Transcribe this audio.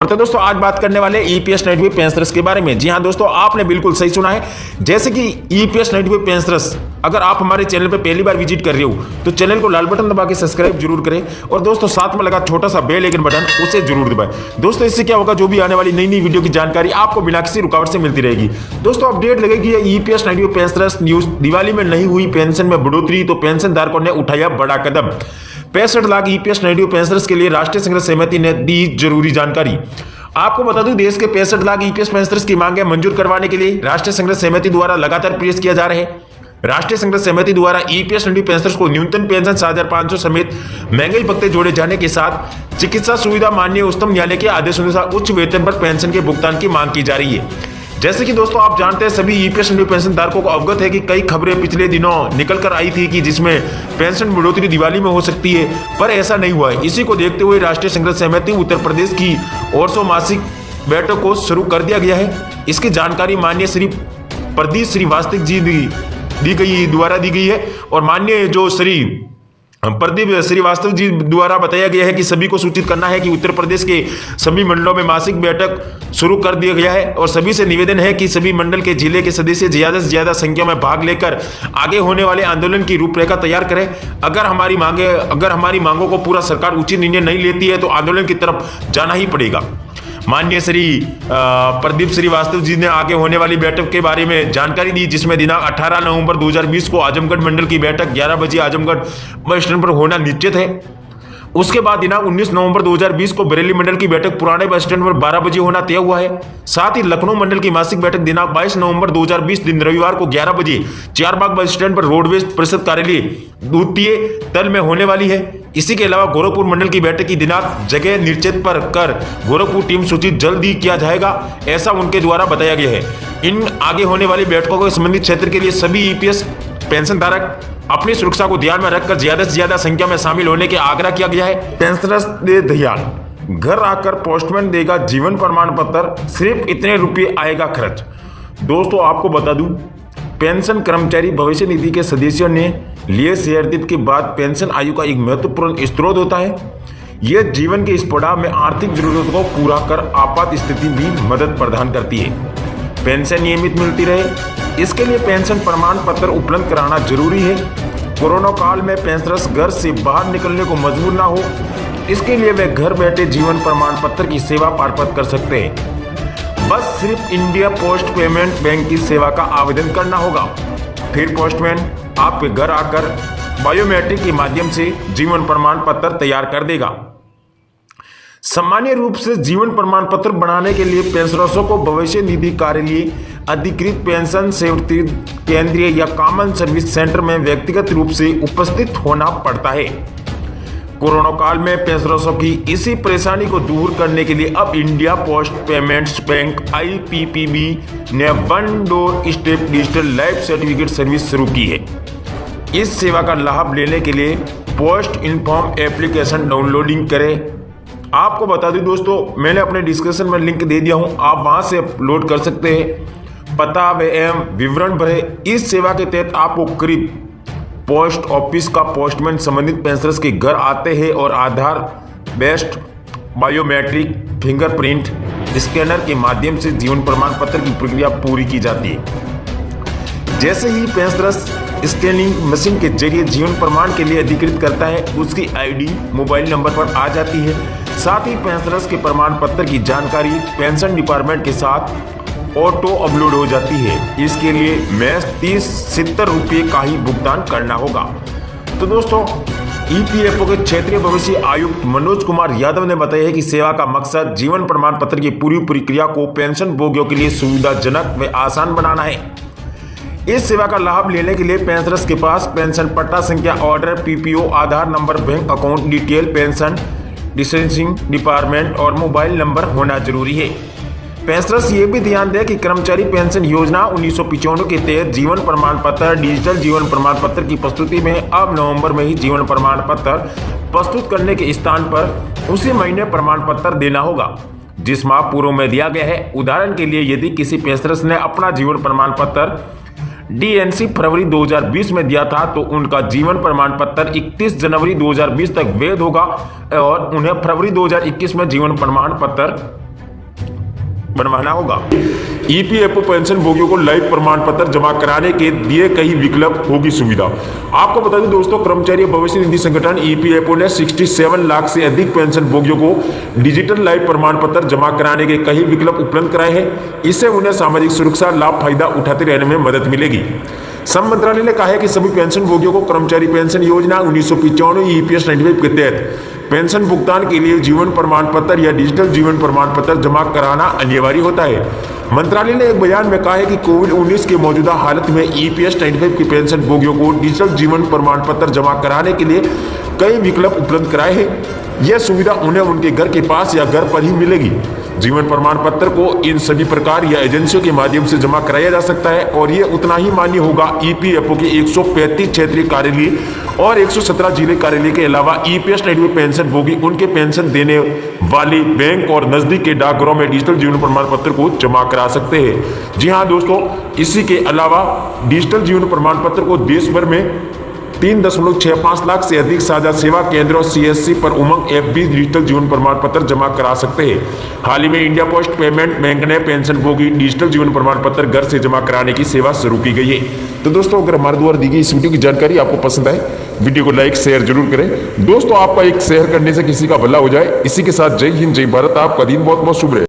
तो दोस्तों आज बात करने वाले ईपीएस नेटिव पेंशनर्स के बारे में। जी हाँ दोस्तों, आपने बिल्कुल सही सुना है। जैसे कि ईपीएस नेटिव पेंशनर्स, अगर आप हमारे चैनल पे पहली बार विजिट कर रहे हो तो चैनल को लाल बटन दबा के सब्सक्राइब जरूर करें और दोस्तों साथ में लगा छोटा सा बेल आइकन बटन उसे जरूर दबाएं। दोस्तों इससे क्या होगा, जो भी आने वाली नई नई वीडियो की जानकारी आपको बिना किसी रुकावट से मिलती रहेगी। दोस्तों अपडेट लगेगी EPS native pensioners news. Diwali में नहीं हुई पेंशन में बढ़ोतरी तो पेंशन धारकों ने उठाया बड़ा कदम। 65 लाख ईपीएस नेटिव पेंशनर्स के लिए राष्ट्रीय संघर्ष समिति ने दी जरूरी जानकारी। आपको बता दूं, देश के 65 लाख ईपीएस पेंशनर्स की मांगें मंजूर करवाने के लिए राष्ट्रीय संघर्ष समिति द्वारा लगातार प्रयास किया जा रहे हैं। राष्ट्रीय संघर्ष समिति द्वारा ईपीएस नेटिव पेंशनर्स को न्यूनतम पेंशन 7,500 समेत महंगाई भत्ते जोड़े जाने के साथ चिकित्सा सुविधा माननीय उच्चतम न्यायालय के आदेश अनुसार उच्च वेतन पर पेंशन के भुगतान की मांग की जा रही है। जैसे कि दोस्तों आप जानते हैं, सभी ईपीएस नेटिव पेंशन धारकों को अवगत है कि कई खबरें पिछले दिनों निकल कर आई थी कि जिसमें पेंशन बढ़ोतरी दिवाली में हो सकती है, पर ऐसा नहीं हुआ है। इसी को देखते हुए राष्ट्रीय संघर्ष समिति उत्तर प्रदेश की ओर से मासिक बैठक को शुरू कर दिया गया है। इसकी जानकारी माननीय श्री प्रदीप श्रीवास्तव जी द्वारा दी गई है और माननीय जो श्री प्रदीप श्रीवास्तव जी द्वारा बताया गया है कि सभी को सूचित करना है कि उत्तर प्रदेश के सभी मंडलों में मासिक बैठक शुरू कर दिया गया है और सभी से निवेदन है कि सभी मंडल के जिले के सदस्य ज्यादा से ज्यादा संख्या में भाग लेकर आगे होने वाले आंदोलन की रूपरेखा तैयार करें। अगर हमारी मांगों को पूरा सरकार उचित निर्णय नहीं लेती है तो आंदोलन की तरफ जाना ही पड़ेगा। माननीय श्री प्रदीप श्रीवास्तव जी ने आगे होने वाली बैठक के बारे में जानकारी दी, जिसमें दिनांक 18 नवंबर 2020 को आजमगढ़ मंडल की बैठक 11 बजे आजमगढ़ बस स्टैंड पर होना निश्चित है। उसके बाद दिनांक 19 नवंबर 2020 को बरेली मंडल की बैठक पुराने बस स्टैंड पर 12 बजे होना तय हुआ है। साथ ही लखनऊ मंडल की मासिक बैठक दिनांक 22 नवंबर 2020 दिन रविवार को 11 बजे चारबाग बस स्टैंड पर रोडवेज परिषद कार्यालय द्वितीय तल में होने वाली है। इसी के अलावा गोरखपुर मंडल की बैठक की दिनांक जगह निश्चित पर कर गोरखपुर टीम सूचित जल्द ही किया जाएगा, ऐसा उनके द्वारा बताया गया है। इन आगे होने वाली बैठकों को संबंधित क्षेत्र के लिए सभी ईपीएस पेंशन धारक अपनी सुरक्षा को ध्यान में रखकर ज्यादा से ज्यादा संख्या में शामिल होने के आग्रह किया गया है। पेंशनर्स दे ध्यान, घर आकर पोस्टमैन देगा जीवन प्रमाण पत्र, सिर्फ इतने रुपये आएगा खर्च। दोस्तों आपको बता दूं, पेंशन कर्मचारी भविष्य निधि के सदस्यों ने लिए शेयरदित के बाद पेंशन आयु का एक महत्वपूर्ण स्रोत होता है। यह जीवन के इस पड़ाव में आर्थिक जरूरतों को पूरा कर आपात स्थिति भी मदद प्रदान करती है। पेंशन नियमित मिलती रहे, इसके लिए पेंशन प्रमाण पत्र उपलब्ध कराना जरूरी है। कोरोना काल में पेंशनर्स घर से बाहर निकलने को मजबूर ना हो, इसके लिए वे घर बैठे जीवन प्रमाण पत्र की सेवा प्राप्त कर सकते हैं। बस सिर्फ इंडिया पोस्ट पेमेंट बैंक की सेवा का आवेदन करना होगा, फिर पोस्टमैन आपके घर आकर बायोमेट्रिक के माध्यम से जीवन प्रमाण पत्र तैयार कर देगा। सामान्य रूप से जीवन प्रमाण पत्र बनाने के लिए पेंशनर्सों को भविष्य निधि कार्यालय, अधिकृत पेंशन सेवा केंद्रीय या कॉमन सर्विस सेंटर में व्यक्तिगत रूप से उपस्थित होना पड़ता है। कोरोना काल में पेंशनर्सों की इसी परेशानी को दूर करने के लिए अब India post payments bank IPPB ने one doorstep digital life certificate service शुरू की है। इस सेवा का लाभ लेने के लिए पोस्ट इन्फॉर्म एप्लीकेशन डाउनलोडिंग करें। आपको बता दूं दोस्तों, मैंने अपने डिस्क्रिप्शन में लिंक दे दिया हूं, आप वहां से अपलोड कर सकते हैं। पता एवं विवरण भरें। इस सेवा के तहत आपको करीब पोस्ट ऑफिस का पोस्टमैन संबंधित पेंशनर्स के घर आते हैं और आधार बेस्ड बायोमेट्रिक फिंगरप्रिंट स्कैनर के माध्यम से जीवन प्रमाण पत्र की प्रक्रिया पूरी की जाती है। जैसे ही पेंशनर्स स्कैनिंग मशीन के जरिए जीवन प्रमाण के लिए अधिकृत करता है, उसकी आईडी मोबाइल नंबर पर आ जाती है। साथ ही पेंशनर्स के प्रमाण पत्र की जानकारी पेंशन डिपार्टमेंट के साथ ऑटो अपलोड हो जाती है। इसके लिए महज 30-70 रुपये का ही भुगतान करना होगा। तो दोस्तों ईपीएफओ के क्षेत्रीय भविष्य आयुक्त मनोज कुमार यादव ने बताया है कि सेवा का मकसद जीवन प्रमाण पत्र की पूरी प्रक्रिया को पेंशन भोगियों के लिए सुविधाजनक व आसान बनाना है। इस सेवा का लाभ लेने के लिए पेंशनर्स के पास पेंशन पट्टा संख्या, order, PPO, Aadhaar number, bank account detail, pension disbursing department और मोबाइल नंबर होना जरूरी है। पेंशनर्स ये भी ध्यान दें कि कर्मचारी पेंशन योजना 1995 के तहत जीवन प्रमाण पत्र डिजिटल जीवन प्रमाण पत्र की प्रस्तुति में अब नवंबर में ही जीवन प्रमाण पत्र प्रस्तुत करने के स्थान पर उसी महीने प्रमाण पत्र देना होगा जिस माह पूर्व में दिया गया है। उदाहरण के लिए यदि किसी पेंशनर्स ने अपना जीवन प्रमाण पत्र डीएनसी फरवरी 2020 में दिया था तो उनका जीवन प्रमाण पत्र 31 जनवरी 2020 तक वैध होगा और उन्हें फरवरी 2021 में जीवन प्रमाण पत्र बनवाना होगा। ईपीएफओ पेंशन भोगियों को लाइव प्रमाण पत्र जमा कराने के दिए कई विकल्प होगी सुविधा। आपको बता दें दोस्तों, कर्मचारी भविष्य निधि संगठन ईपीएफओ ने 67 लाख से अधिक पेंशन भोगियों को डिजिटल लाइव प्रमाण पत्र जमा कराने के कई विकल्प उपलब्ध कराए हैं। इससे उन्हें सामाजिक सुरक्षा लाभ फायदा उठाते रहने में मदद मिलेगी। श्रम मंत्रालय ने कहा है कि सभी पेंशन भोगियों को कर्मचारी पेंशन योजना 1995 ईपीएस 95 के तहत पेंशन भुगतान के लिए जीवन प्रमाण पत्र या डिजिटल जीवन प्रमाण पत्र जमा कराना अनिवार्य होता है। मंत्रालय ने एक बयान में कहा है कि कोविड-19 के मौजूदा हालत में ईपीएस 95 के पेंशन भोगियों को डिजिटल जीवन प्रमाण पत्र जमा कराने के लिए कई विकल्प उपलब्ध कराए हैं। यह सुविधा उन्हें उनके घर के पास या घर पर ही मिलेगी। जीवन प्रमाण पत्र को इन सभी प्रकार या एजेंसियों के माध्यम से जमा कराया जा सकता है और यह उतना ही मान्य होगा ईपीएफओ के 135 क्षेत्रीय कार्यालय और 117 जिले कार्यालय के अलावा ईपीएस 95 पेंशन भोगी उनके पेंशन देने वाले बैंक और नजदीक के डाकघरों में डिजिटल जीवन प्रमाण पत्र को जमा करा सकते हैं। जी हाँ दोस्तों, इसी के अलावा डिजिटल जीवन प्रमाण पत्र को देश भर में 3.65 लाख से अधिक साझा सेवा केंद्रों सीएससी पर उमंग ऐप भी डिजिटल जीवन प्रमाण पत्र जमा करा सकते हैं। हाल ही में इंडिया पोस्ट पेमेंट बैंक ने पेंशन भोगी डिजिटल जीवन प्रमाण पत्र घर से जमा कराने की सेवा शुरू की गई है। तो दोस्तों, अगर हमारे द्वारा दी गई इस वीडियो की जानकारी आपको पसंद आए, वीडियो को लाइक शेयर जरूर करें। दोस्तों, आपका एक शेयर करने से किसी का भला हो जाए। इसी के साथ जय हिंद जय भारत। आपका दिन बहुत बहुत शुभ रहे।